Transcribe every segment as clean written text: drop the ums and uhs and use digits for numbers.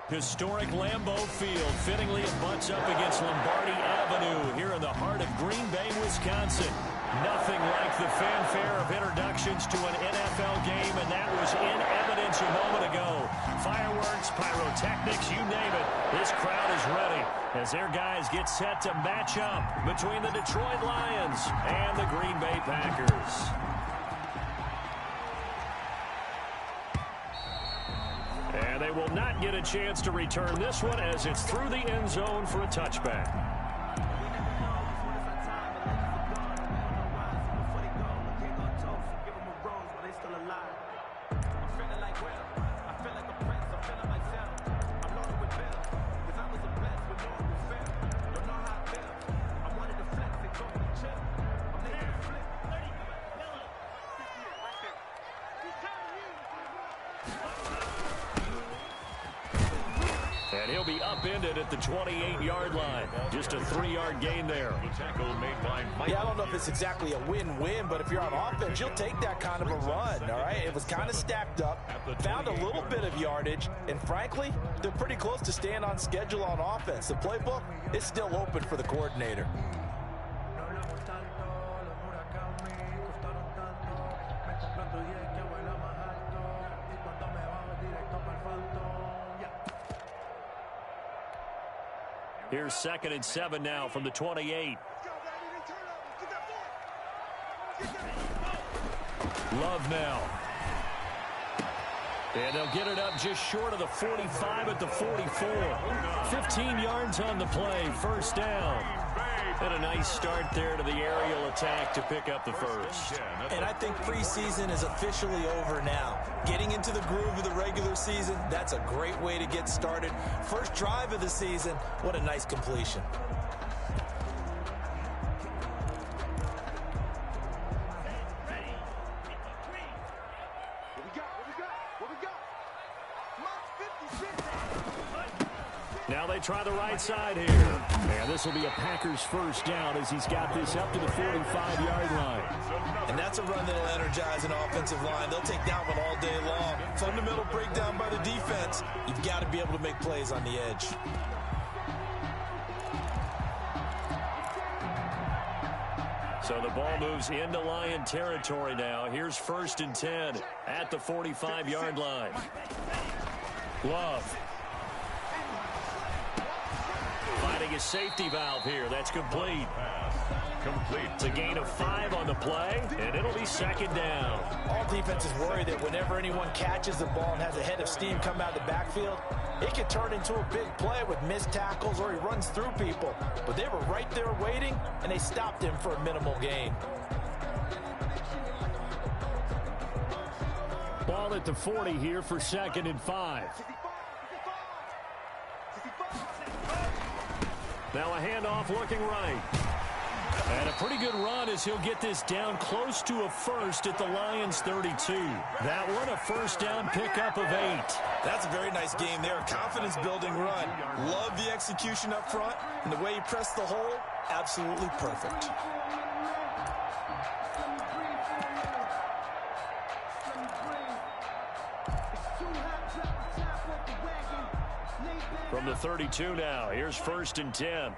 Historic Lambeau Field fittingly it butts up against Lombardi Avenue here in the heart of Green Bay, Wisconsin. Nothing like the fanfare of introductions to an NFL game, and that was in evidence a moment ago. Fireworks, pyrotechnics, you name it. This crowd is ready as their guys get set to match up between the Detroit Lions and the Green Bay Packers. And they will not get a chance to return this one as it's through the end zone for a touchback. And he'll be upended at the 28-yard line. Just a 3-yard gain there. Yeah, I don't know if it's exactly a win-win, but if you're on offense, you'll take that kind of a run, all right? It was kind of stacked up, found a little bit of yardage, and frankly, they're pretty close to staying on schedule on offense. The playbook is still open for the coordinator. Here's 2nd and 7 now from the 28. Love now. And they'll get it up just short of the 45 at the 44. 15 yards on the play, first down. And a nice start there to the aerial attack to pick up the first. And I think preseason is officially over now. Getting into the groove of the regular season, that's a great way to get started. First drive of the season, what a nice completion. Now they try the right side here. And this will be a Packers first down as he's got this up to the 45-yard line. And that's a run that'll energize an offensive line. They'll take that one all day long. Fundamental breakdown by the defense. You've got to be able to make plays on the edge. So the ball moves into Lion territory now. Here's 1st and 10 at the 45-yard line. Love. Finding a safety valve here. That's complete. It's a gain of 5 on the play, and it'll be 2nd down. All defenses worry that whenever anyone catches the ball and has a head of steam come out of the backfield, it can turn into a big play with missed tackles or he runs through people. But they were right there waiting, and they stopped him for a minimal gain. Ball at the 40 here for 2nd and 5. Now a handoff looking right. And a pretty good run as he'll get this down close to a first at the Lions 32. That one a first down pickup of 8. That's a very nice game there. Confidence-building run. Love the execution up front. And the way he pressed the hole, absolutely perfect. From the 32 now, here's 1st and 10.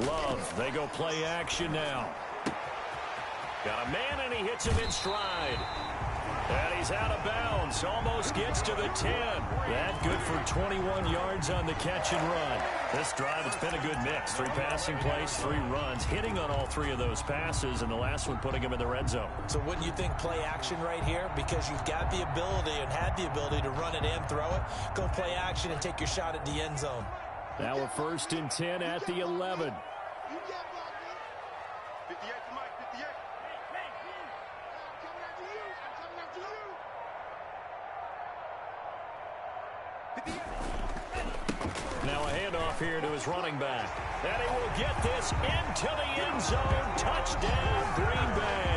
Love, they go play action now. Got a man, and he hits him in stride. And he's out of bounds. Almost gets to the 10. That good for 21 yards on the catch and run. This drive, it's been a good mix. 3 passing plays, 3 runs, hitting on all 3 of those passes, and the last one putting him in the red zone. So wouldn't you think play action right here? Because you've got the ability and had the ability to run it and throw it. Go play action and take your shot at the end zone. Now a 1st and 10 at the 11. Now a handoff here to his running back. And he will get this into the end zone. Touchdown, Green Bay.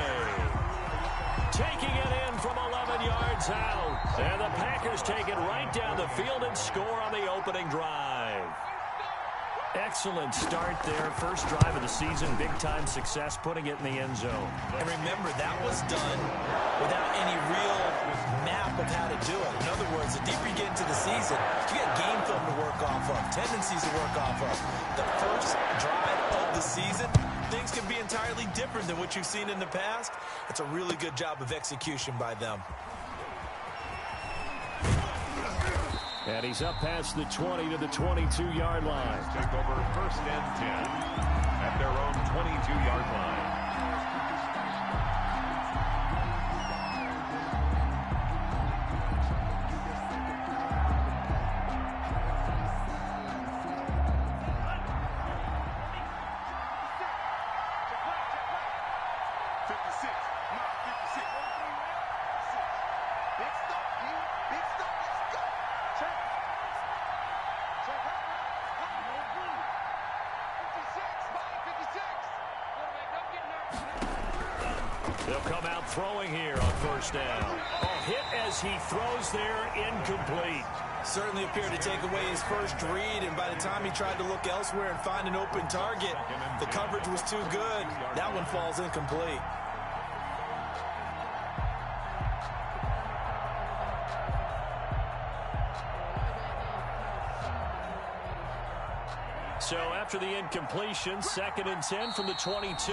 Taking it in from 11 yards out. And the Packers take it right down the field and score on the opening drive. Excellent start there. First drive of the season. Big-time success putting it in the end zone. And remember, that was done without any real map of how to do it. In other words, the deeper you get into the season, you got game film to work off of, tendencies to work off of. The first drive of the season, things can be entirely different than what you've seen in the past. It's a really good job of execution by them. And he's up past the 20 to the 22-yard line. Take over 1st and 10 at their own 22-yard line. They'll come out throwing here on 1st down. Hit as he throws there, incomplete. Certainly appeared to take away his first read, and by the time he tried to look elsewhere and find an open target, the coverage was too good. That one falls incomplete. So after the incompletion, 2nd and 10 from the 22.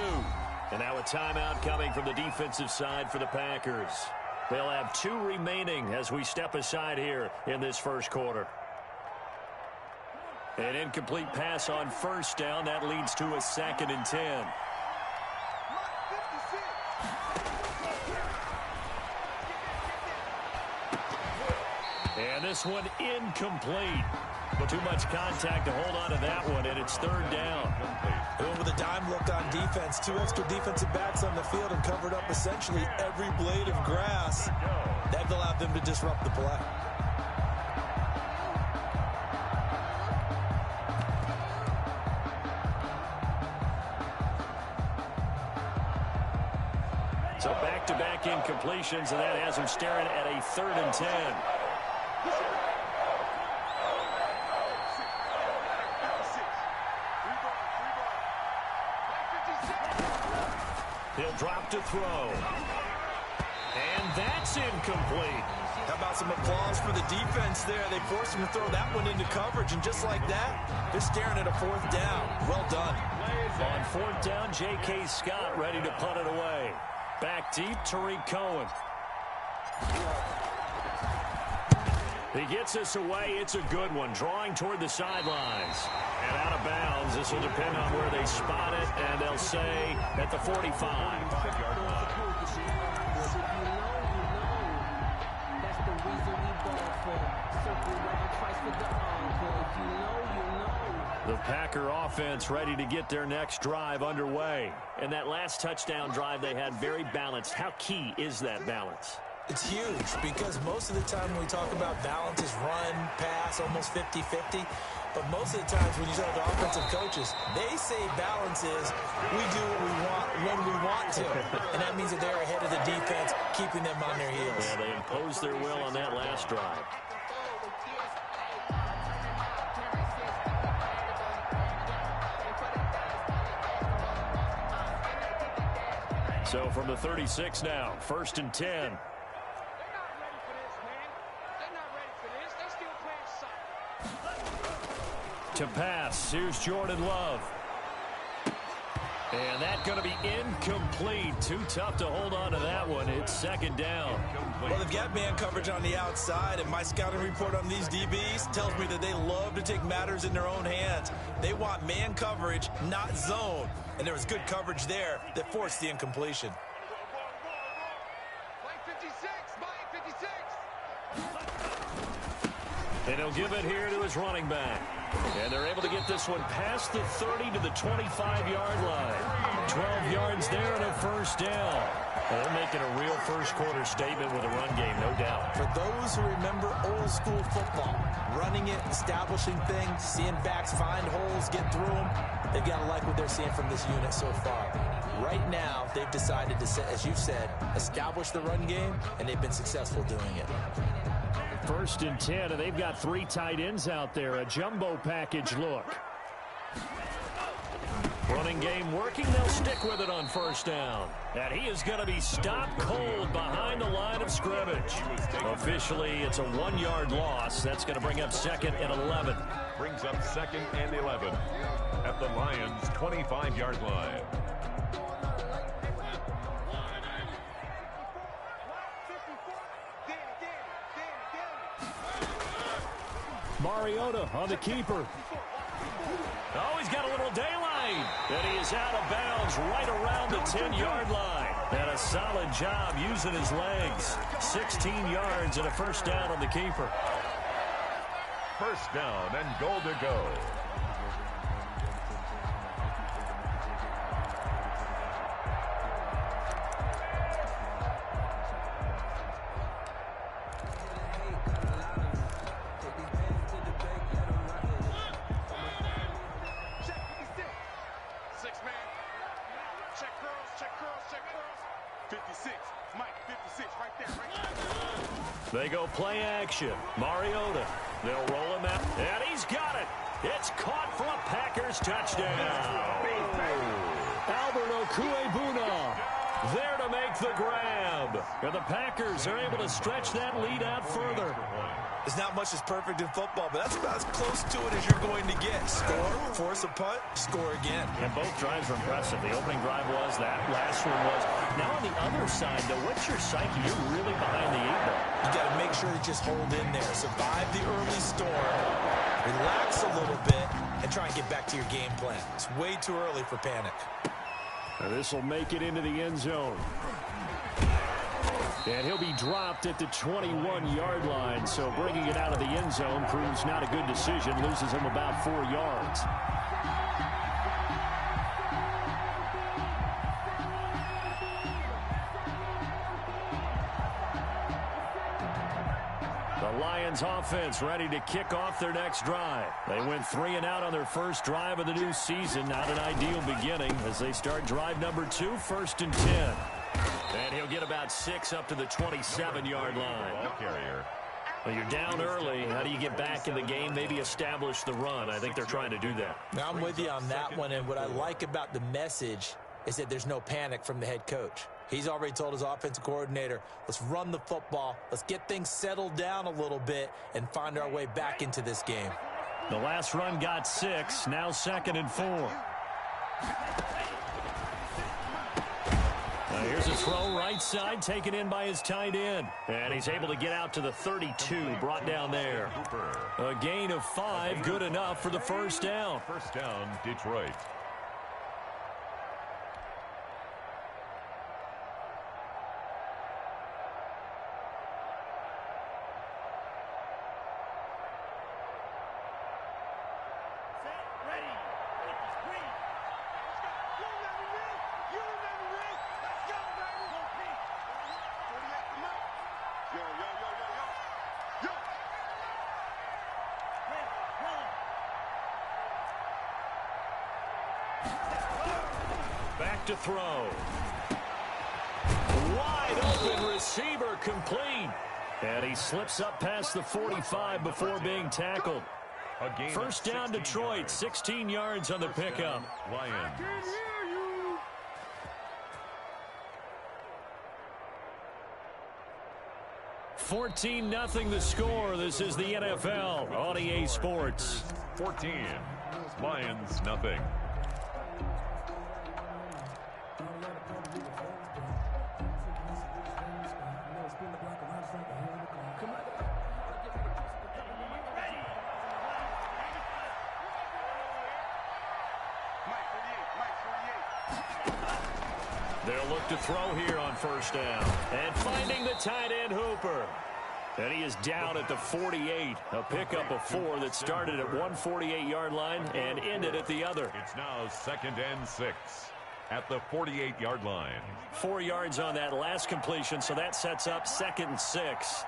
And now a timeout coming from the defensive side for the Packers. They'll have 2 remaining as we step aside here in this first quarter. An incomplete pass on 1st down. That leads to a 2nd and 10. And this one incomplete. Too much contact to hold on to that one, and it's 3rd down. With a dime look on defense, 2 extra defensive backs on the field and covered up essentially every blade of grass. That allowed them to disrupt the play. So back-to-back incompletions, and that has them staring at a 3rd and 10. He'll drop to throw. And that's incomplete. How about some applause for the defense there? They forced him to throw that one into coverage, and just like that, they're staring at a 4th down. Well done. On 4th down, J.K. Scott ready to punt it away. Back deep, Tariq Cohen. He gets us away. It's a good one. Drawing toward the sidelines. And out of bounds. This will depend on where they spot it. And they'll say at the 45-yard line. The Packer offense ready to get their next drive underway. And that last touchdown drive they had very balanced. How key is that balance? It's huge because most of the time when we talk about balance is run, pass, almost 50-50. But most of the times when you talk to offensive coaches, they say balance is we do what we want when we want to. And that means that they're ahead of the defense, keeping them on their heels. Yeah, they imposed their will on that last drive. So from the 36 now, 1st and 10. To pass, here's Jordan Love. And that's going to be incomplete. Too tough to hold on to that one. It's 2nd down. Well, they've got man coverage on the outside, and my scouting report on these DBs tells me that they love to take matters in their own hands. They want man coverage, not zone. And there was good coverage there that forced the incompletion. And he'll give it here to his running back. And they're able to get this one past the 30 to the 25-yard line. 12 yards there and a 1st down. Well, they're making a real first-quarter statement with a run game, no doubt. For those who remember old-school football, running it, establishing things, seeing backs find holes, get through them, they've got to like what they're seeing from this unit so far. Right now, they've decided to, as you've said, establish the run game, and they've been successful doing it. 1st and 10, and they've got 3 tight ends out there. A jumbo package look. Running game working. They'll stick with it on first down. And he is going to be stopped cold behind the line of scrimmage. Officially, it's a 1-yard loss. That's going to bring up 2nd and 11. Brings up 2nd and 11 at the Lions' 25-yard line. Mariota on the keeper. Oh, he's got a little daylight. And he is out of bounds right around the 10-yard line. And a solid job using his legs. 16 yards and a first down on the keeper. First down and goal to go. They go play action. Mariota. They'll roll him out. And he's got it. It's caught for a Packers touchdown. Albert Okuebuna there to make the grab. And the Packers are able to stretch that lead out further. There's not much that's perfect in football, but that's about as close to it as you're going to get. Score, force a punt, score again. And both drives were impressive. The opening drive was, that last one was. Now on the other side, though, what's your psyche? You're really behind the 8-ball. You got to make sure to just hold in there. Survive the early storm, relax a little bit, and try and get back to your game plan. It's way too early for panic. And this will make it into the end zone. And he'll be dropped at the 21-yard line. So bringing it out of the end zone proves not a good decision. Loses him about 4 yards. The Lions offense ready to kick off their next drive. They went 3 and out on their first drive of the new season. Not an ideal beginning as they start drive number 2, 1st and 10. And he'll get about 6 up to the 27-yard line. Ball carrier. Well, you're down early. How do you get back in the game? Maybe establish the run. I think they're trying to do that. Now, I'm with you on that one, and what I like about the message is that there's no panic from the head coach. He's already told his offensive coordinator, let's run the football, let's get things settled down a little bit, and find our way back into this game. The last run got 6, now 2nd and 4. Here's a throw right side, taken in by his tight end. And he's able to get out to the 32, brought down there. A gain of 5, good enough for the first down. First down, Detroit. Back to throw. Wide open receiver complete. And he slips up past the 45 before being tackled. First down Detroit, 16 yards on the pickup. Lions. 14-0 the score. This is the NFL on EA Sports. 14. Lions, nothing. They'll look to throw here on first down. And finding the tight end Hooper. And he is down at the 48. A pickup of 4 that started at 148-yard line and ended at the other. It's now 2nd and 6 at the 48-yard line. 4 yards on that last completion, so that sets up 2nd and 6.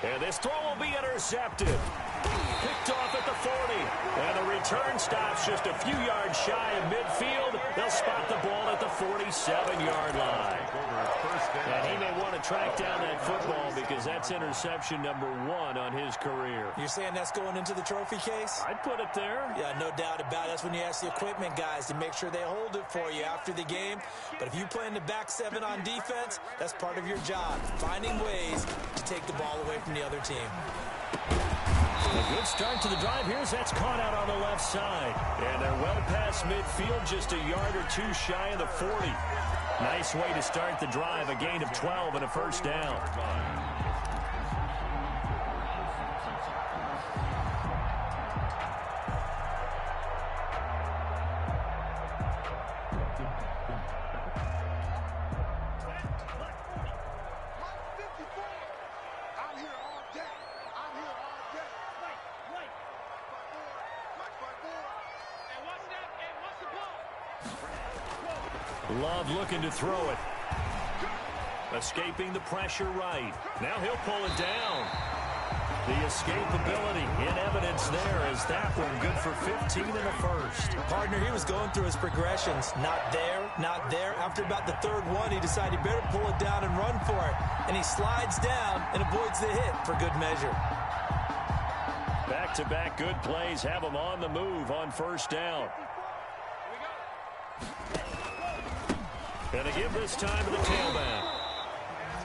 And this throw will be intercepted. Picked off at the 40. And the return stops just a few yards shy of midfield. They'll spot the ball at the 47-yard line. And he may want to track down that football because that's interception number 1 on his career. You're saying that's going into the trophy case? I'd put it there. Yeah, no doubt about it. That's when you ask the equipment guys to make sure they hold it for you after the game. But if you play in the back 7 on defense, that's part of your job, finding ways to take the ball away from the other team. A good start to the drive. Here's that's caught out on the left side. And they're well past midfield, just a yard or 2 shy of the 40. Nice way to start the drive, a gain of 12 and a first down. Love looking to throw it. Escaping the pressure right. Now he'll pull it down. The escapability in evidence there as that one good for 15 in the first. Partner, he was going through his progressions. Not there, not there. After about the 3rd one, he decided he better pull it down and run for it. And he slides down and avoids the hit for good measure. Back-to-back good plays have him on the move on first down. And a give this time to the tailback.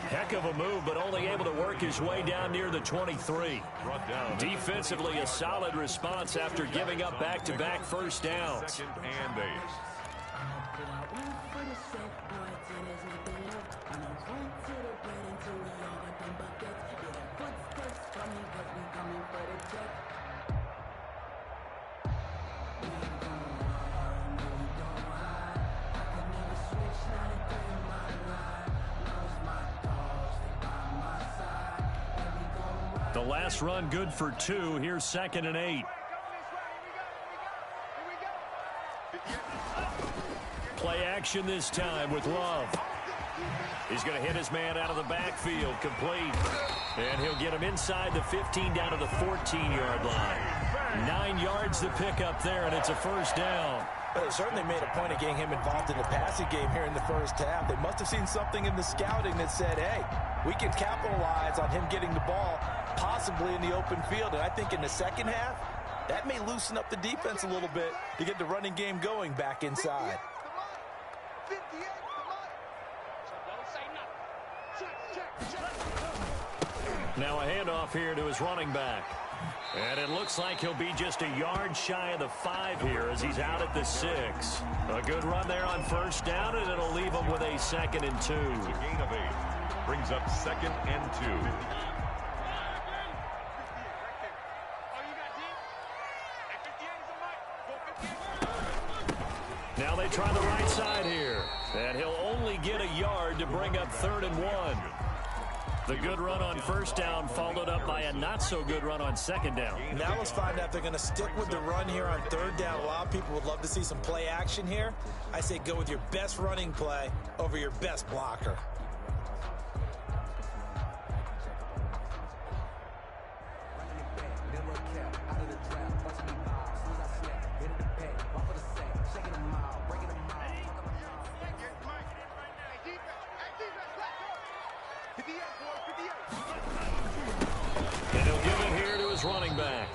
Heck of a move, but only able to work his way down near the 23. Defensively, a solid response after giving up back-to-back first downs. 2nd and 8. The last run good for 2. Here's 2nd and 8. Play action this time with Love. He's going to hit his man out of the backfield, complete. And he'll get him inside the 15 down to the 14-yard line. 9 yards to pick up there, and it's a first down. Well, they certainly made a point of getting him involved in the passing game here in the first half. They must have seen something in the scouting that said, hey, we can capitalize on him getting the ball possibly in the open field. And I think in the second half, that may loosen up the defense a little bit to get the running game going back inside. Now a handoff here to his running back. And it looks like he'll be just a yard shy of the 5 here as he's out at the 6. A good run there on first down, and it'll leave him with a 2nd and 2. It's a gain of 8. Brings up 2nd and 2. Now they try the right side here. And he'll only get a yard to bring up 3rd and 1. The good run on first down followed up by a not-so-good run on 2nd down. Now let's find out if they're going to stick with the run here on 3rd down. A lot of people would love to see some play action here. I say go with your best running play over your best blocker. Running back.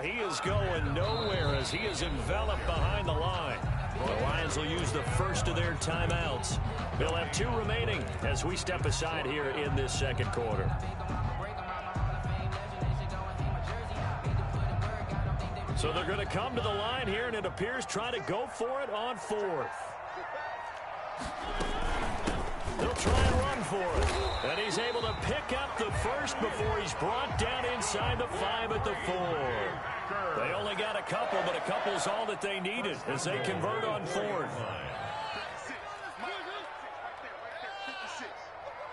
He is going nowhere as he is enveloped behind the line. The Lions will use the first of their timeouts. They'll have 2 remaining as we step aside here in this second quarter. So they're going to come to the line here, and it appears try to go for it on 4th. They'll try and run for it. And he's able to pick up the first before he's brought down inside the 5 at the 4. They only got a couple, but a couple's all that they needed as they convert on 4th.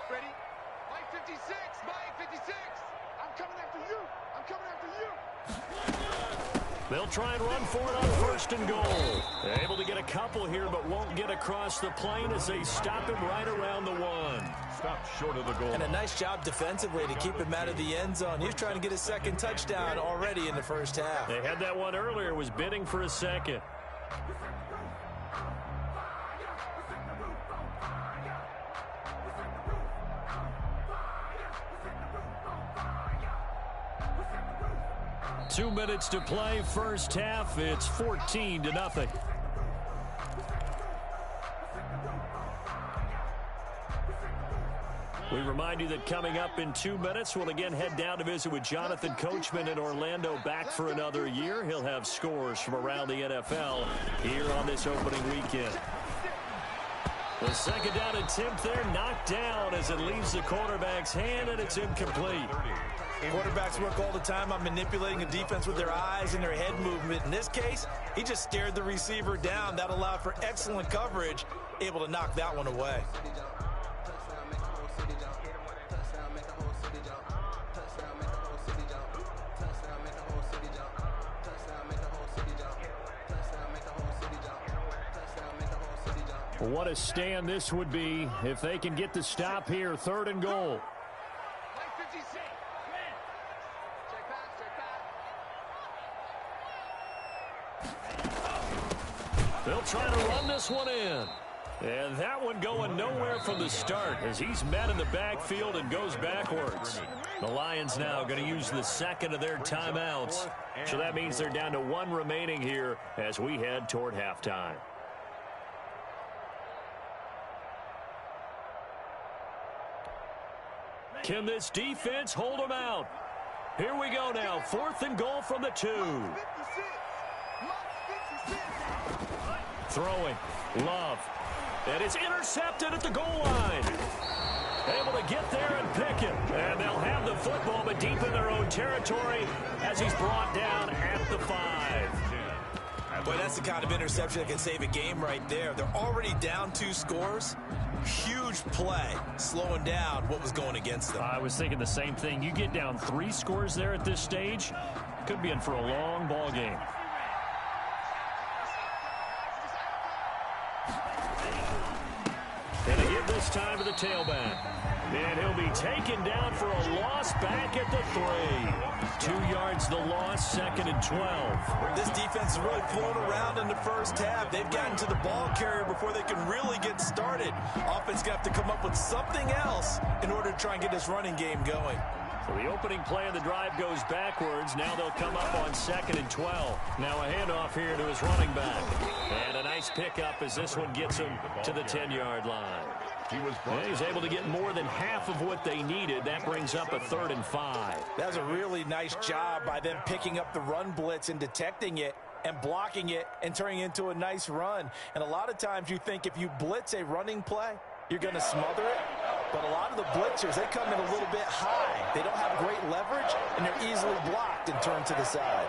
Ready? Mike 56, Mike 56. I'm coming after you. I'm coming after you. They'll try and run for it on 1st and goal. They're able to get a couple here, but won't get across the plane as they stop him right around the 1. stopped short of the goal. And a nice job defensively to keep him out of the end zone. He was trying to get his second touchdown already in the first half. They had that one earlier, was bidding for a second. Two minutes to play, first half. It's 14-0. We remind you that coming up in 2 minutes, we'll again head down to visit with Jonathan Coachman in Orlando, back for another year. He'll have scores from around the NFL here on this opening weekend. The second down attempt there, knocked down as it leaves the quarterback's hand, and it's incomplete. Quarterbacks work all the time on manipulating a defense with their eyes and their head movement. In this case, he just stared the receiver down. That allowed for excellent coverage, able to knock that one away. What a stand this would be if they can get the stop here. 3rd and goal. They'll try to run this one in. And that one going nowhere from the start as he's met in the backfield and goes backwards. The Lions now going to use the second of their timeouts. So that means they're down to 1 remaining here as we head toward halftime. Can this defense hold them out? Here we go now. 4th and goal from the 2. Throwing. Love. And it's intercepted at the goal line. Able to get there and pick it. And they'll have the football, but deep in their own territory as he's brought down at the 5. Boy, that's the kind of interception that can save a game right there. They're already down 2 scores. Huge play, slowing down what was going against them. I was thinking the same thing. You get down 3 scores there at this stage, could be in for a long ball game. And a hit this time to the tailback. And he'll be taken down for a loss back at the 3. 2 yards the loss, 2nd and 12. This defense is really flown around in the first half. They've gotten to the ball carrier before they can really get started. Offense going to have to come up with something else in order to try and get this running game going. So the opening play of the drive goes backwards. Now they'll come up on 2nd and 12. Now a handoff here to his running back. And a nice pickup as this one gets him to the 10-yard line. He's able to get more than half of what they needed. That brings up a 3rd and 5. That was a really nice job by them picking up the run blitz and detecting it and blocking it and turning it into a nice run. And a lot of times you think if you blitz a running play, you're going to smother it. But a lot of the blitzers, they come in a little bit high. They don't have great leverage, and they're easily blocked and turned to the side.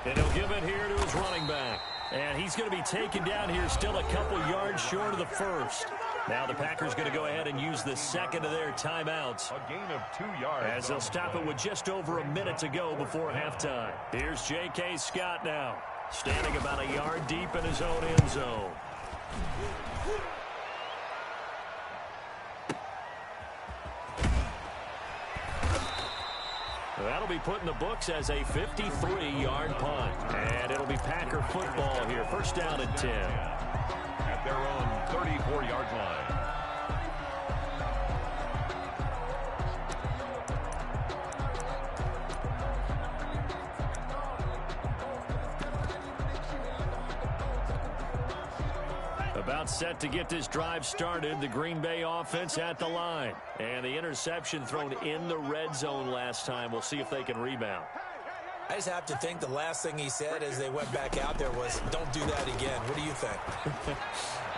And he'll give it here to his running back. And he's going to be taken down here still a couple yards short of the 1st. Now the Packers going to go ahead and use the 2nd of their timeouts. A gain of 2 yards. As they'll stop it with just over a minute to go before halftime. Here's J.K. Scott now, standing about a yard deep in his own end zone. That'll be put in the books as a 53-yard punt. And it'll be Packer football here. 1st down and 10. At their own 34-yard line. About set to get this drive started. The Green Bay offense at the line. And the interception thrown in the red zone last time. We'll see if they can rebound. I just have to think the last thing he said as they went back out there was, don't do that again. What do you think?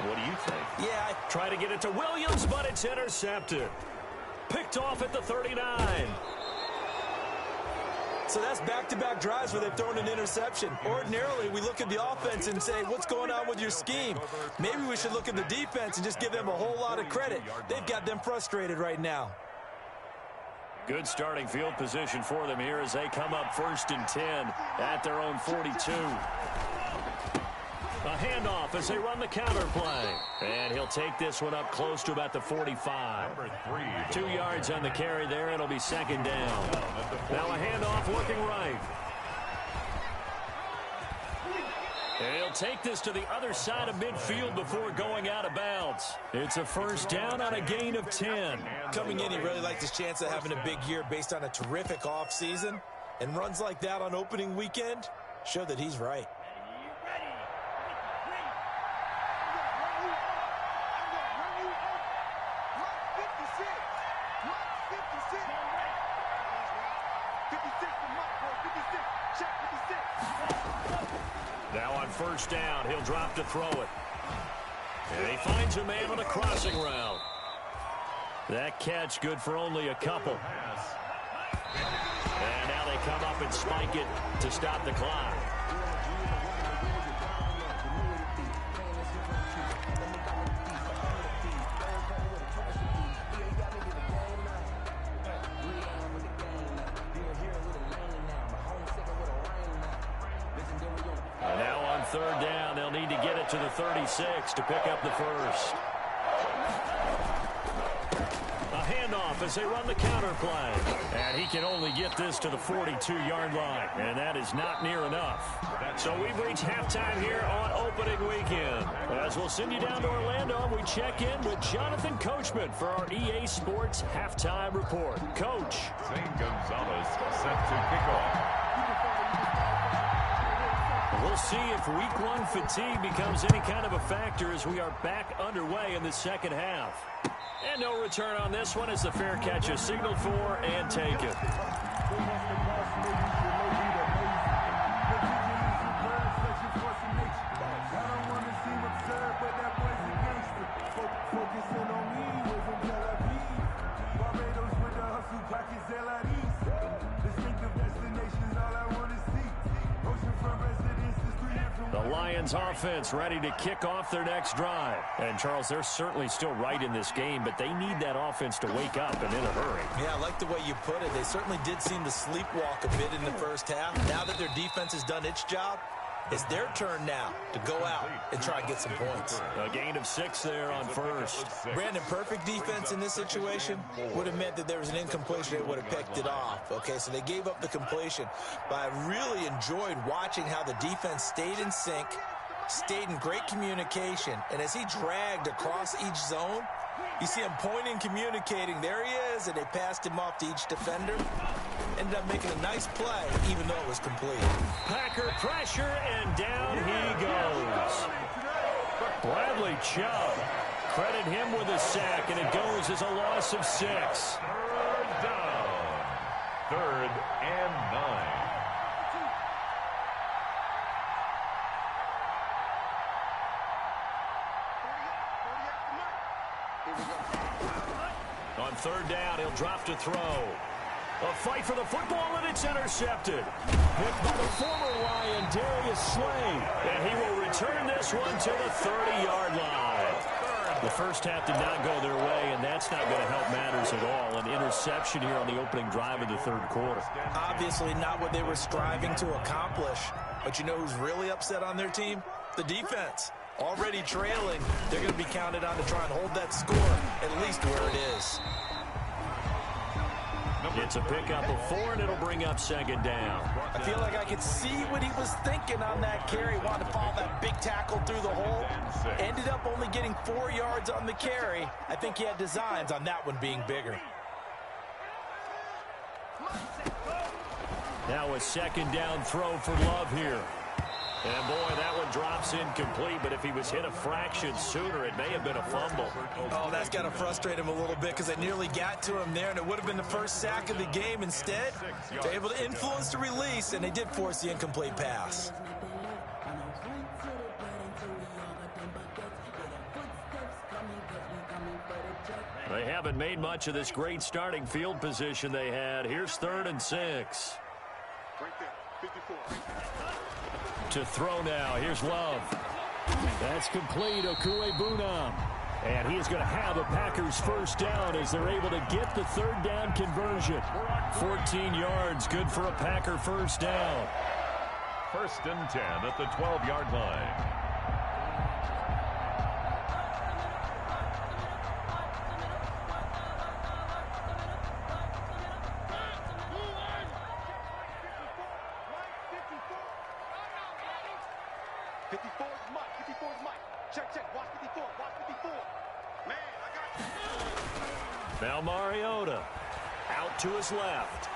What do you think? Yeah. Try to get it to Williams, but it's intercepted. Picked off at the 39. So that's back-to-back drives where they've thrown an interception. Ordinarily, we look at the offense and say, what's going on with your scheme? Maybe we should look at the defense and just give them a whole lot of credit. They've got them frustrated right now. Good starting field position for them here as they come up 1st and 10 at their own 42. A handoff as they run the counter play. And he'll take this one up close to about the 45. 2 yards on the carry there. It'll be second down. Now a handoff looking right. And he'll take this to the other side of midfield before going out of bounds. It's a first down on a gain of 10. Coming in, he really liked his chance of having a big year based on a terrific offseason. And runs like that on opening weekend show that he's right. Now on first down, he'll drop to throw it. And he finds a man on a crossing route. That catch good for only a couple. And now they come up and spike it to stop the clock. And now on third down, they'll need to get it to the 36 to pick up the first. Handoff as they run the counter play. And he can only get this to the 42-yard line. And that is not near enough. So we've reached halftime here on opening weekend. As we'll send you down to Orlando, we check in with Jonathan Coachman for our EA Sports Halftime Report. Coach. Zane Gonzalez set to kick off. We'll see if week one fatigue becomes any kind of a factor as we are back underway in the second half. And no return on this one as the fair catch is signaled for and taken. The Lions offense ready to kick off their next drive. And, Charles, they're certainly still right in this game, but they need that offense to wake up and in a hurry. Yeah, I like the way you put it. They certainly did seem to sleepwalk a bit in the first half. Now that their defense has done its job, it's their turn now to go out and try and get some points. A gain of 6 there on first. Brandon, perfect defense in this situation would have meant that there was an incompletion. They would have picked it off. Okay, so they gave up the completion. But I really enjoyed watching how the defense stayed in sync, stayed in great communication. And as he dragged across each zone, you see him pointing, communicating. There he is, and they passed him off to each defender. Ended up making a nice play, even though it was complete. Packer pressure, and down he goes. Bradley Chubb. Credit him with a sack, and it goes as a loss of 6. Third down. 3rd and 9. On third down, he'll drop to throw. A fight for the football, and it's intercepted. Picked by the former Lion, Darius Slay. And he will return this one to the 30-yard line. The first half did not go their way, and that's not going to help matters at all. An interception here on the opening drive of the third quarter. Obviously not what they were striving to accomplish. But you know who's really upset on their team? The defense. Already trailing, they're going to be counted on to try and hold that score at least where it is. It's a pickup of 4, and it'll bring up second down. I feel like I could see what he was thinking on that carry. Wanted to follow that big tackle through the hole. Ended up only getting 4 yards on the carry. I think he had designs on that one being bigger. Now a second down throw for Love here. And, boy, that one drops incomplete, but if he was hit a fraction sooner, it may have been a fumble. Oh, that's got to frustrate him a little bit because they nearly got to him there, and it would have been the first sack of the game. Instead, they're able to influence the release, and they did force the incomplete pass. They haven't made much of this great starting field position they had. Here's 3rd and 6. Right there, 54. To throw now. Here's Love. That's complete. Okuebunam. And he is going to have a Packers first down as they're able to get the 3rd down conversion. 14 yards. Good for a Packer first down. 1st and 10 at the 12-yard line. 54 is Mike. 54 is Mike. Check, check. Watch 54. Watch 54. Man, I got you. Now Mariota out to his left.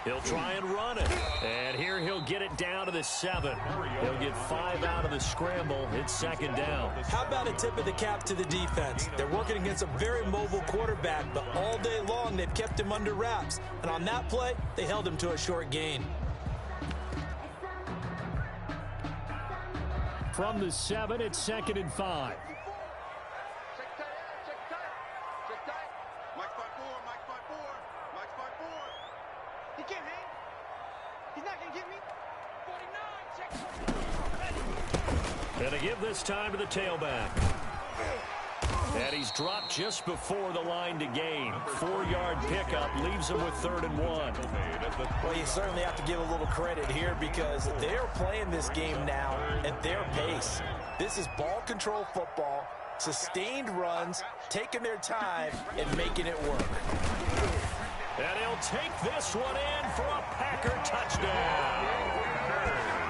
He'll try and run it. And here he'll get it down to the 7. He'll get 5 out of the scramble. It's second down. How about a tip of the cap to the defense? They're working against a very mobile quarterback, but all day long they've kept him under wraps. And on that play, they held him to a short gain. From the 7, it's 2nd and 5. Check tight, check tight. Check tight. Mike's 5-4. Mike's 5-4. Mike's 5-4. He can't hang. He's not going to get me. 49. Check. And to give this time to the tailback. And he's dropped just before the line to gain. 4-yard pickup leaves him with 3rd and 1. Well, you certainly have to give a little credit here because they're playing this game now at their pace. This is ball control football, sustained runs, taking their time, and making it work. And he'll take this one in for a Packer touchdown.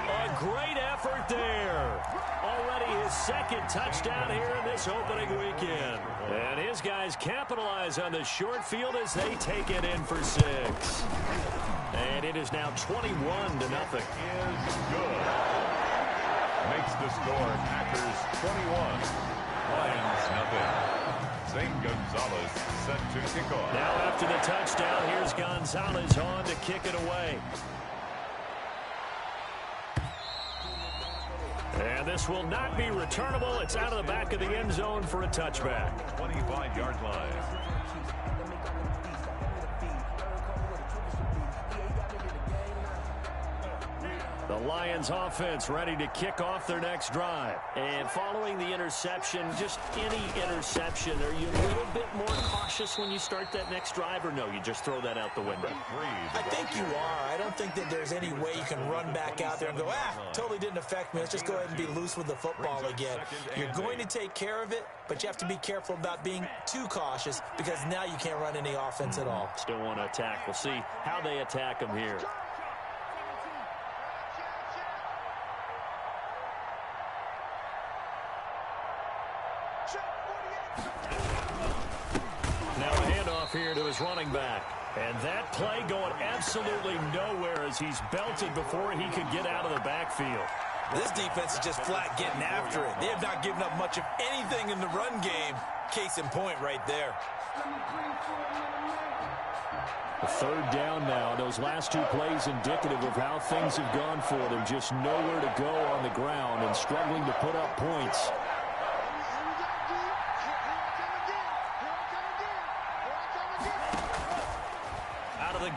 A great effort there. Already his 2nd touchdown here in this opening weekend. And his guys capitalize on the short field as they take it in for 6. And it is now 21-0. Is good. Makes the score Packers 21. Lions nothing. Zane Gonzalez set to kick off. Now after the touchdown, here's Gonzalez on to kick it away. And this will not be returnable. It's out of the back of the end zone for a touchback. 25-yard line. The Lions offense ready to kick off their next drive. And following the interception, just any interception, are you a little bit more cautious when you start that next drive, or no, you just throw that out the window? I think you are. I don't think that there's any way you can run back out there and go, totally didn't affect me. Let's just go ahead and be loose with the football again. You're going to take care of it, but you have to be careful about being too cautious because now you can't run any offense at all. Still want to attack. We'll see how they attack them here. Now a handoff here to his running back. And that play going absolutely nowhere as he's belted before he could get out of the backfield. This defense is just flat getting after it. They have not given up much of anything in the run game. Case in point right there. A 3rd down now. Those last 2 plays indicative of how things have gone for them. Just nowhere to go on the ground and struggling to put up points.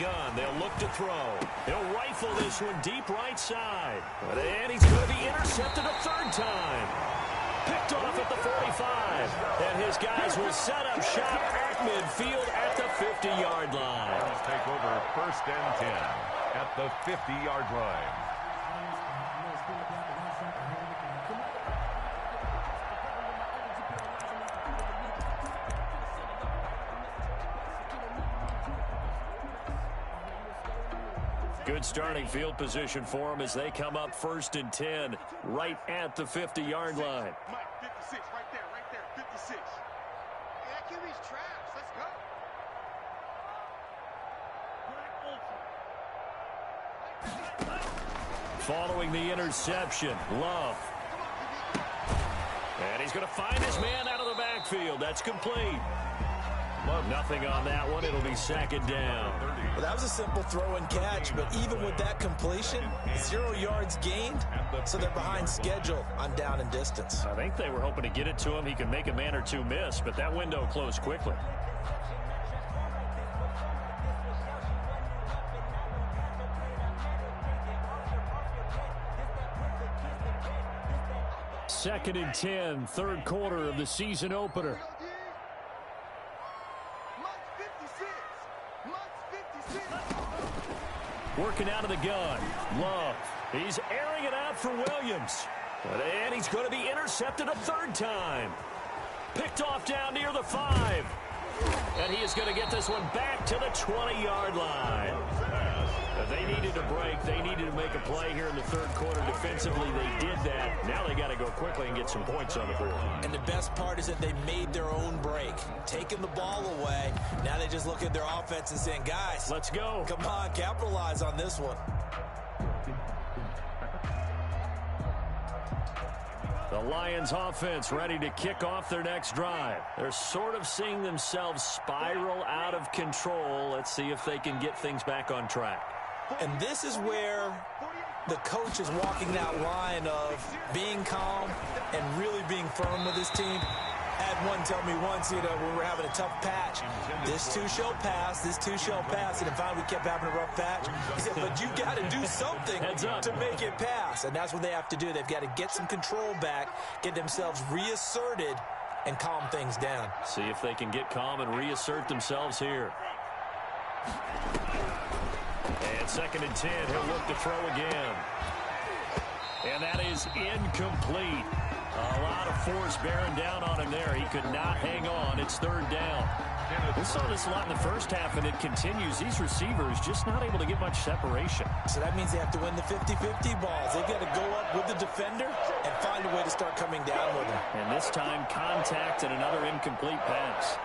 Gun. They'll look to throw. He'll rifle this one deep right side. And he's going to be intercepted a 3rd time. Picked off at the 45. And his guys will set up shop at midfield at the 50-yard line. Let's take over 1st and 10 at the 50-yard line. Good starting field position for them as they come up 1st and 10 right at the 50-yard line. Mike, 56, right there, 56. Yeah, that QB's trash. Let's go. Following the interception, Love. And he's going to find his man out of the backfield. That's complete. Nothing on that one. It'll be 2nd down. Well, that was a simple throw and catch, but even with that completion, 0 yards gained, so they're behind schedule on down and distance. I think they were hoping to get it to him. He could make a man or 2 miss, but that window closed quickly. Second and 10, 3rd quarter of the season opener. Working out of the gun. Love. He's airing it out for Williams. And he's going to be intercepted a 3rd time. Picked off down near the 5. And he is going to get this one back to the 20-yard line. They needed a break. They needed to make a play here in the third quarter. Defensively, they did that. Now they got to go quickly and get some points on the board. And the best part is that they made their own break, taking the ball away. Now they just look at their offense and saying, guys, let's go. Come on, capitalize on this one. The Lions offense ready to kick off their next drive. They're sort of seeing themselves spiral out of control. Let's see if they can get things back on track. And this is where the coach is walking that line of being calm and really being firm with his team. I had one tell me once, when we were having a tough patch, this too shall pass, this too shall pass. And finally we kept having a rough patch. He said, but you got to do something to make it pass. And that's what they have to do. They've got to get some control back, get themselves reasserted, and calm things down. See if they can get calm and reassert themselves here. And 2nd and 10, he'll look to throw again. And that is incomplete. A lot of force bearing down on him there. He could not hang on. It's 3rd down. We saw this a lot in the first half, and it continues. These receivers just not able to get much separation. So that means they have to win the 50-50 balls. They've got to go up with the defender and find a way to start coming down with him. And this time, contact and another incomplete pass.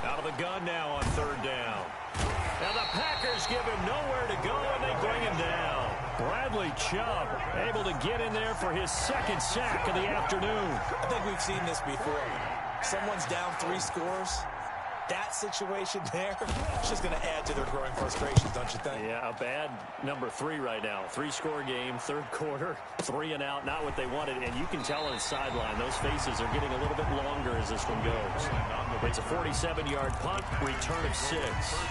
Out of the gun now on 3rd down. Now the Packers give him nowhere to go, and they bring him down. Bradley Chubb able to get in there for his 2nd sack of the afternoon. I think we've seen this before. Someone's down 3 scores. That situation there, it's just going to add to their growing frustrations, don't you think? Yeah, a bad number 3 right now. 3-score game, 3rd quarter, 3 and out, not what they wanted. And you can tell on the sideline, those faces are getting a little bit longer as this one goes. It's a 47-yard punt, return of 6.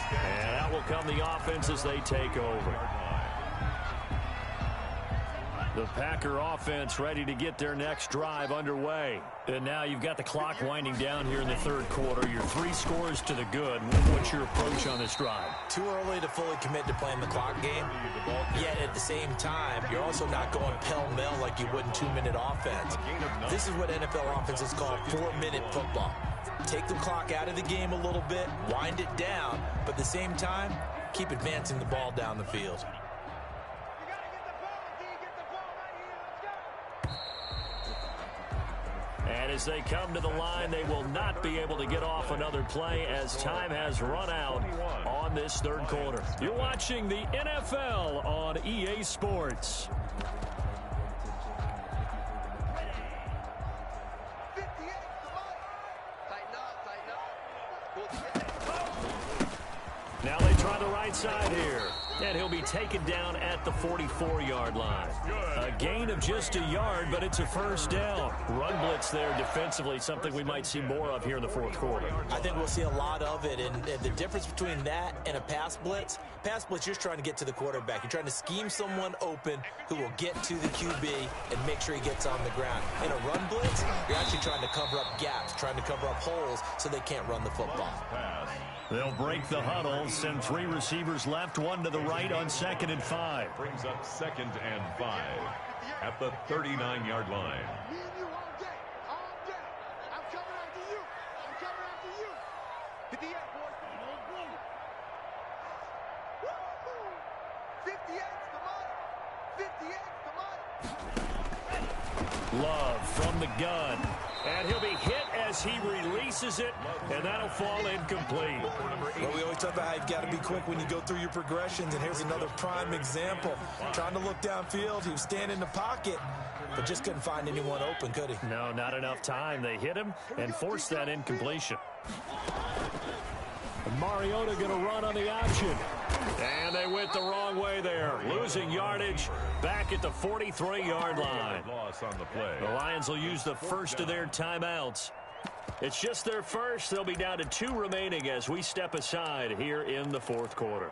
And that will come the offense as they take over. The Packer offense ready to get their next drive underway. And now you've got the clock winding down here in the 3rd quarter. You're 3 scores to the good. What's your approach on this drive? Too early to fully commit to playing the clock game. Yet at the same time, you're also not going pell-mell like you would in 2-minute offense. This is what NFL offenses call 4-minute football. Take the clock out of the game a little bit, wind it down, but at the same time, keep advancing the ball down the field. And as they come to the line, they will not be able to get off another play as time has run out on this 3rd quarter. You're watching the NFL on EA Sports. Now they try the right side here. And he'll be taken down at the 44-yard line. A gain of just a yard, but it's a 1st down. Run blitz there defensively, something we might see more of here in the 4th quarter. I think we'll see a lot of it. And the difference between that and a pass blitz, you're just trying to get to the quarterback. You're trying to scheme someone open who will get to the QB and make sure he gets on the ground. In a run blitz, you're actually trying to cover up gaps, trying to cover up holes so they can't run the football. They'll break the huddle, send 3 receivers left, 1 to the right on 2nd and 5. Brings up 2nd and 5 at the 39-yard line. Me and you all day. All day. I'm coming after you. I'm coming after you. Hit the air, boys. Woo-hoo. 58's the money. 58's the money. Love from the gun. And he'll be hit as he releases it, and that'll fall incomplete. Well, we always talk about how you've got to be quick when you go through your progressions, and here's another prime example. Trying to look downfield, he was standing in the pocket, but just couldn't find anyone open, could he? No, not enough time. They hit him and forced that incompletion. And Mariota going to run on the option. And they went the wrong way there. Losing yardage back at the 43-yard line. Loss on the play. The Lions will use the first of their timeouts. It's just their first. They'll be down to 2 remaining as we step aside here in the 4th quarter.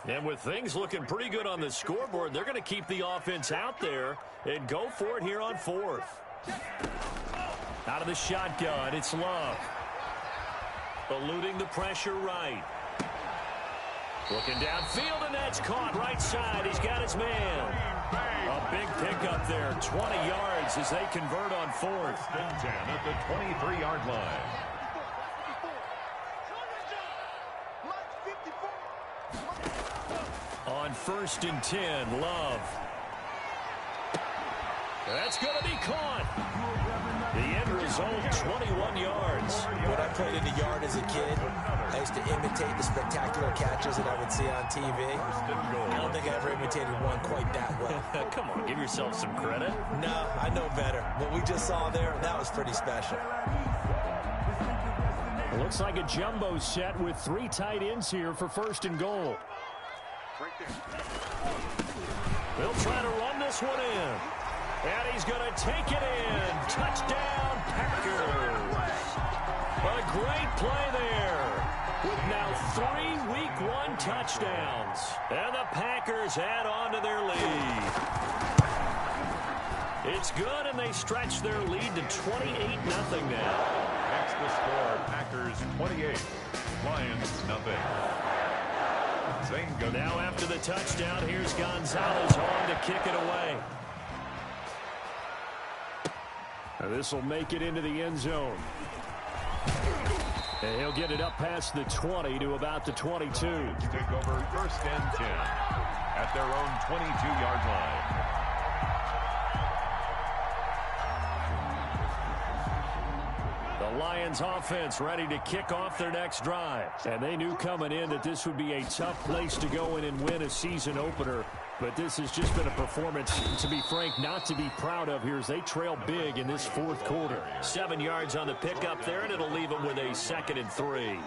And with things looking pretty good on the scoreboard, they're going to keep the offense out there and go for it here on 4th. Out of the shotgun, it's Love. Eluding the pressure right. Looking downfield, and that's caught right side. He's got his man. A big pickup there, 20 yards as they convert on 4th. And 10 at the 23-yard line. on 1st and 10. Love. That's going to be caught. The end result, 21 yards. When I played in the yard as a kid, I used to imitate the spectacular catches that I would see on TV. I don't think I ever imitated one quite that well. Come on, give yourself some credit. No, I know better. What we just saw there, that was pretty special. Looks like a jumbo set with 3 tight ends here for 1st and goal. They'll try to run this one in. And he's going to take it in. Touchdown, Packers. A great play there. With now 3 Week 1 touchdowns. And the Packers add on to their lead. It's good, and they stretch their lead to 28-0 now. That's the score. Packers 28. Lions nothing. Same go. Now after the touchdown, here's Gonzalez on to kick it away. This will make it into the end zone. And he'll get it up past the 20 to about the 22. Take over 1st and 10 at their own 22-yard line. The Lions offense ready to kick off their next drive. And they knew coming in that this would be a tough place to go in and win a season opener. But this has just been a performance, to be frank, not to be proud of here as they trail big in this 4th quarter. 7 yards on the pickup there, and it'll leave them with a 2nd and 3.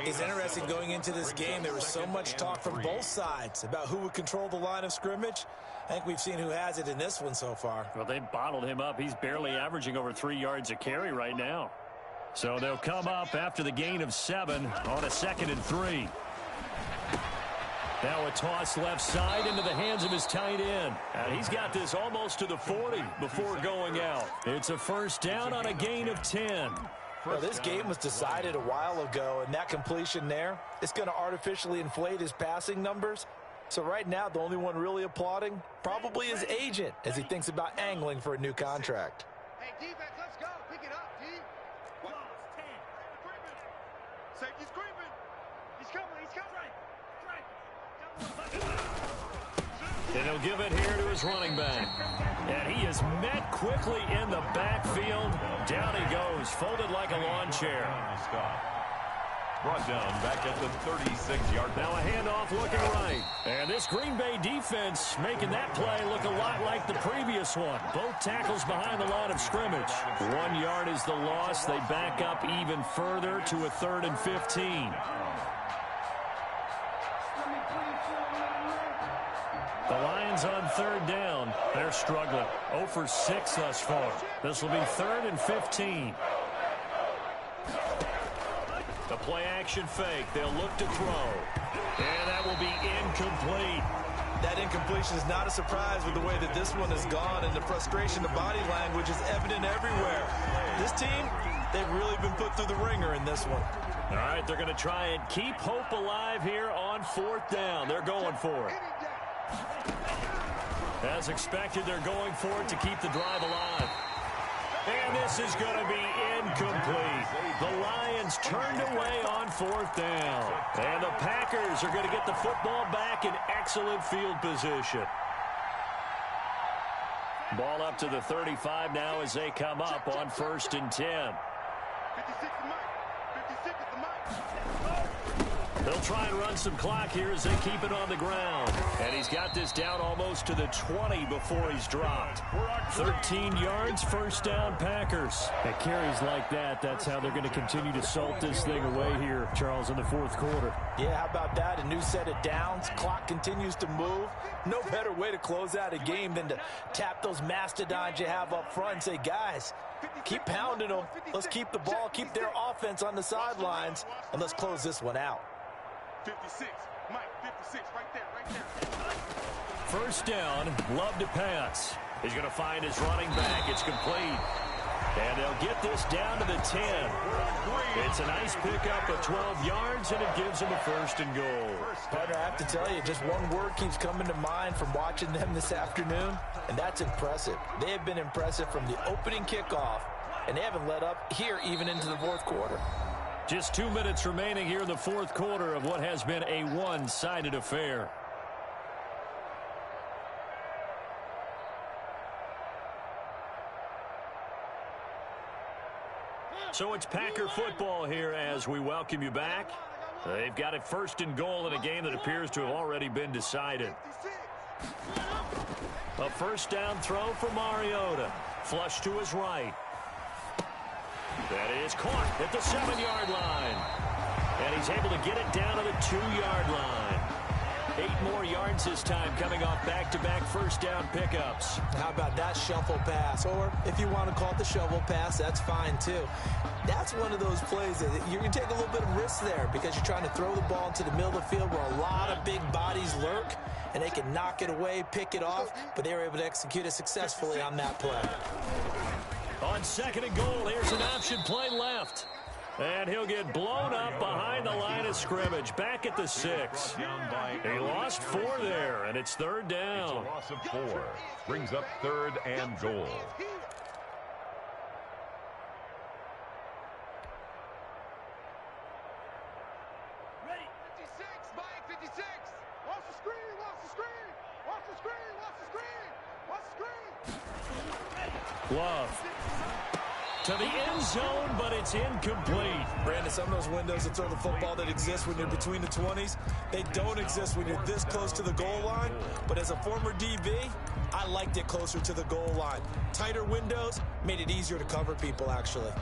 It's interesting going into this game. There was so much talk from both sides about who would control the line of scrimmage. I think we've seen who has it in this one so far. Well, they bottled him up. He's barely averaging over 3 yards a carry right now. So they'll come up after the gain of 7 on a 2nd and 3. Now a toss left side into the hands of his tight end. And he's got this almost to the 40 before going out. It's a 1st down on a gain of 10. Well, this game was decided a while ago, and that completion there, it's going to artificially inflate his passing numbers. So right now, the only one really applauding probably his agent as he thinks about angling for a new contract. Hey, defense, let's go. Pick it up, D. What? 10. Safety's creeping. He's coming. He's coming. And he'll give it here to his running back. And he is met quickly in the backfield. Down he goes, folded like a lawn chair. Brought down back at the 36-yard line. Now a handoff looking right. And this Green Bay defense making that play look a lot like the previous one. Both tackles behind the line of scrimmage. 1 yard is the loss. They back up even further to a 3rd and 15. The Lions on 3rd down. They're struggling. 0 for 6 thus far. This will be 3rd and 15. The play action fake. They'll look to throw. And that will be incomplete. That incompletion is not a surprise with the way that this one has gone, and the frustration, the body language is evident everywhere. This team, they've really been put through the ringer in this one. All right, they're going to try and keep hope alive here on 4th down. They're going for it. As expected, they're going for it to keep the drive alive. And this is going to be incomplete. The Lions turned away on 4th down. And the Packers are going to get the football back in excellent field position. Ball up to the 35 now as they come up on 1st and 10. 56 at the mic. 56 at the mic. They'll try and run some clock here as they keep it on the ground. And he's got this down almost to the 20 before he's dropped. 13 yards, 1st down, Packers. At carries like that, that's how they're going to continue to salt this thing away here, Charles, in the 4th quarter. Yeah, how about that? A new set of downs. Clock continues to move. No better way to close out a game than to tap those mastodons you have up front and say, guys, keep pounding them. Let's keep the ball, keep their offense on the sidelines, and let's close this one out. 56. Mike, 56. Right there, right there. 1st down, Love to pass. He's going to find his running back. It's complete. And they'll get this down to the 10. It's a nice pickup of 12 yards, and it gives them a 1st and goal. Partner, I have to tell you, just one word keeps coming to mind from watching them this afternoon, and that's impressive. They have been impressive from the opening kickoff, and they haven't let up here even into the 4th quarter. Just 2 minutes remaining here in the 4th quarter of what has been a one-sided affair. So it's Packer football here as we welcome you back. They've got it first and goal in a game that appears to have already been decided. A first down throw for Mariota. Flush to his right. That is caught at the 7-yard line. And he's able to get it down to the 2-yard line. 8 more yards this time coming off back-to-back first down pickups. How about that shuffle pass? Or if you want to call it the shovel pass, that's fine too. That's one of those plays that you can take a little bit of risk there because you're trying to throw the ball into the middle of the field where a lot of big bodies lurk, and they can knock it away, pick it off, but they were able to execute it successfully on that play. On second and goal, here's an option play left. And he'll get blown up behind the line of scrimmage, back at the 6. He lost 4 there, and it's third down. It's a loss of 4. Brings up third and goal. Ready. 56, Mike, 56. Watch the screen, watch the screen. Watch the screen, watch the screen. Watch the screen. Love. To the end zone, but it's incomplete. Brandon, some of those windows to throw the football that exist when you're between the 20s, they don't exist when you're this close to the goal line. But as a former DB, I liked it closer to the goal line. Tighter windows made it easier to cover people, actually.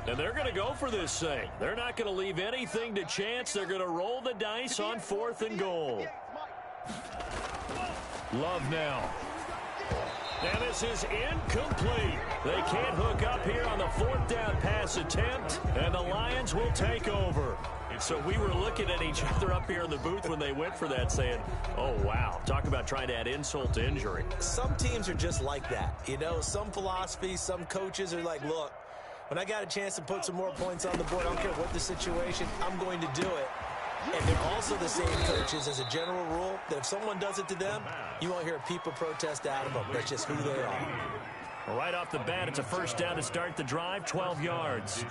And they're going to go for this thing. They're not going to leave anything to chance. They're going to roll the dice on 4th and goal. Love now. And this is incomplete. They can't hook up here on the 4th down pass attempt, and the Lions will take over. So we were looking at each other up here in the booth when they went for that saying, oh, wow, talk about trying to add insult to injury. Some teams are just like that. You know, some philosophies, some coaches are like, look, when I got a chance to put some more points on the board, I don't care what the situation, I'm going to do it. And they're also the same coaches as a general rule that if someone does it to them, you won't hear people protest out of them. That's just who they are. Right off the bat, it's a first down to start the drive, 12 yards.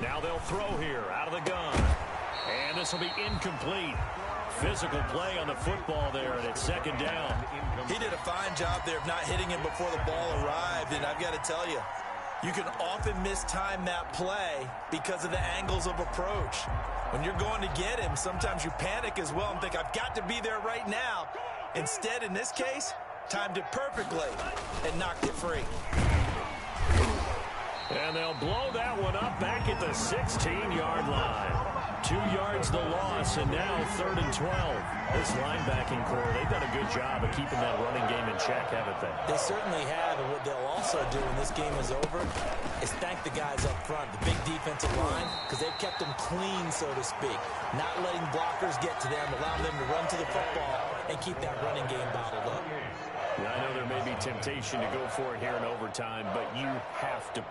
Now they'll throw here out of the gun. And this will be incomplete. Physical play on the football there, and it's second down. He did a fine job there of not hitting him before the ball arrived, and I've got to tell you, you can often mistime that play because of the angles of approach. When you're going to get him, sometimes you panic as well and think, I've got to be there right now. Instead, in this case, timed it perfectly and knocked it free. And they'll blow that one up back at the 16-yard line. 2 yards the loss, and now 3rd and 12. This linebacking core, they've done a good job of keeping that running game in check, haven't they? They certainly have, and what they'll also do when this game is over is thank the guys up front, the big defensive line, because they've kept them clean, so to speak. Not letting blockers get to them, allowing them to run to the football and keep that running game bottled up. Yeah, I know there may be temptation to go for it here in overtime, but you have to